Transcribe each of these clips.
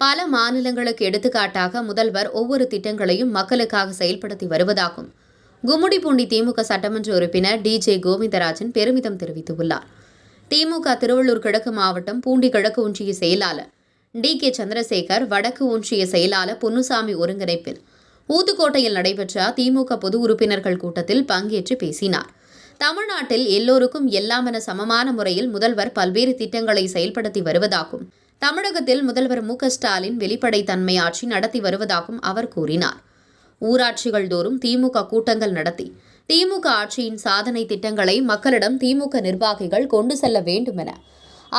பல மாநிலங்களுக்கு எடுத்துக்காட்டாக முதல்வர் ஒவ்வொரு திட்டங்களையும் மக்களுக்காக செயல்படுத்தி வருவதாகும் கும்மிடிப்பூண்டி திமுக சட்டமன்ற உறுப்பினர் DJ கோவிந்தராஜன் பெருமிதம் தெரிவித்துள்ளார். திமுக திருவள்ளூர் கிழக்கு மாவட்டம் பூண்டி கிழக்கு ஒன்றிய செயலாளர் DK சந்திரசேகர், வடக்கு ஒன்றிய செயலாளர் பொன்னுசாமி ஒருங்கிணைப்பில் ஊத்துக்கோட்டையில் நடைபெற்ற திமுக பொது உறுப்பினர்கள் கூட்டத்தில் பங்கேற்று பேசினார். தமிழ்நாட்டில் எல்லோருக்கும் எல்லாம் என சமமான முறையில் முதல்வர் பல்வேறு திட்டங்களை செயல்படுத்தி வருவதாகவும் தமிழகத்தில் முதல்வர் மு.க.ஸ்டாலின் வெளிப்படைத்தன்மை ஆட்சி நடத்தி வருவதாகவும் அவர் கூறினார். ஊராட்சிகள் தோறும் திமுக கூட்டங்கள் நடத்தி திமுக ஆட்சியின் சாதனை திட்டங்களை மக்களிடம் திமுக நிர்வாகிகள் கொண்டு செல்ல வேண்டும் என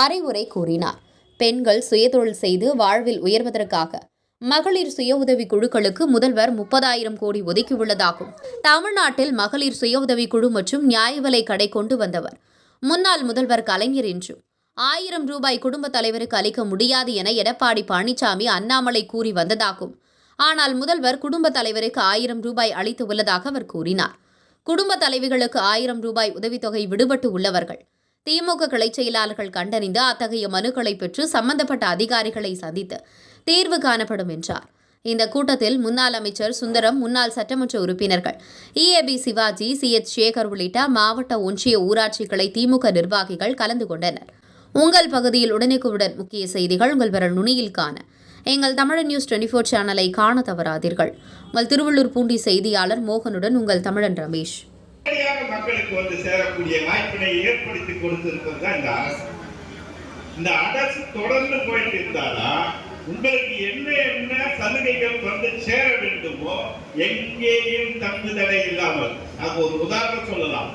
அறிவுரை கூறினார். பெண்கள் சுயதொழில் செய்து வாழ்வில் உயர்வதற்காக மகளிர் சுய உதவி குழுக்களுக்கு முதல்வர் 30,000 கோடி ஒதுக்கியுள்ளதாகவும் தமிழ்நாட்டில் மகளிர் சுய உதவி குழு மற்றும் நியாய விலை கடை கொண்டு வந்தவர் முன்னாள் முதல்வர் கலைஞர் என்றும் 1000 ரூபாய் குடும்ப தலைவருக்கு அளிக்க முடியாது என எடப்பாடி பழனிசாமி, அண்ணாமலை கூறி வந்ததாகவும் ஆனால் முதல்வர் குடும்ப தலைவருக்கு 1000 ரூபாய் அளித்து உள்ளதாக அவர் கூறினார். குடும்ப தலைவிகளுக்கு 1000 ரூபாய் உதவித்தொகை விடுபட்டு உள்ளவர்கள் திமுக கிளை செயலாளர்கள் கண்டறிந்து அத்தகைய மனுக்களை பெற்று சம்பந்தப்பட்ட அதிகாரிகளை சந்தித்து தீர்வு காணப்படும் என்றார். இந்த கூட்டத்தில் முன்னாள் அமைச்சர் சுந்தரம், முன்னாள் சட்டமன்ற உறுப்பினர்கள் EAB சிவாஜி, CH சேகர் உள்ளிட்ட மாவட்ட ஒன்றிய ஊராட்சி கிளை திமுக நிர்வாகிகள் கலந்து கொண்டனர். உங்கள் பகுதியில் உடனுக்குடன் முக்கிய செய்திகள் உங்கள் விரல் நுனியில் காண எங்கள் தமிழன் நியூஸ் 24 சேனலை காண தவறாதீர்கள். உங்கள் திருவள்ளூர் பூண்டி செய்தியாளர் மோகனுடன் உங்கள் தமிழன் ரமேஷ். மக்களுக்கு வந்து சேரக்கூடிய வாய்ப்பினை ஏற்படுத்தி கொடுத்திருப்பது தான் இந்த அரசு. இந்த அரசு தொடர்ந்து போயிட்டு இருந்தாதான் உங்களுக்கு என்ன சலுகைகள் வந்து சேர வேண்டுமோ எங்கேயும் தங்குதடை இல்லாமல். அது ஒரு உதாரணம் சொல்லலாம்.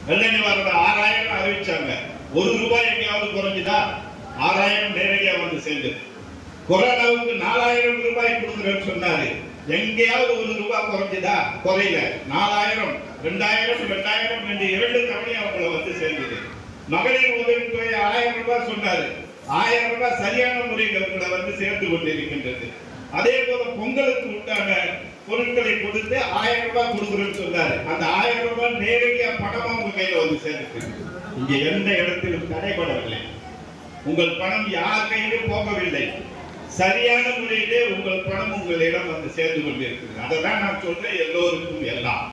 வெள்ள நிவாரணம் 6000 அறிவிச்சாங்க. 1 ரூபாய் எங்கேயாவது குறைஞ்சுதா? 6000 நேரடியா வந்து சேர்ந்தது. கொரோனாவுக்கு 4000 ரூபாய் கொடுக்குறேன்னு சொன்னாரு. எங்கேயாவது 1 ரூபாய் குறைஞ்சுதா? குறையல. 4000, 2000 என்று 2 தவணை அவங்களை வந்து சேர்ந்தது. மகளிர் உதவித்தொகை 1000 ரூபாய் சொன்னாரு. 1000 ரூபாய் சரியான முறையில் அவங்களை வந்து சேர்த்து கொண்டிருக்கின்றது. அதே போல பொங்கலுக்கு உண்டான பொருட்களை கொடுத்து 1000 ரூபாய் கொடுக்குறேன்னு சொன்னாரு. அந்த 1000 ரூபாய் நேரடியா பணமா உங்க கையில வந்து சேர்ந்து இங்க எந்த இடத்திலும் தடைபடவில்லை. உங்கள் பணம் யார் கையிலும் போகவில்லை. சரியான முறையிலே உங்கள் பணம் உங்களிடம் வந்து சேர்ந்து கொண்டிருக்கிறது. அதை தான் நான் சொல்றேன், எல்லோருக்கும் எல்லாம்.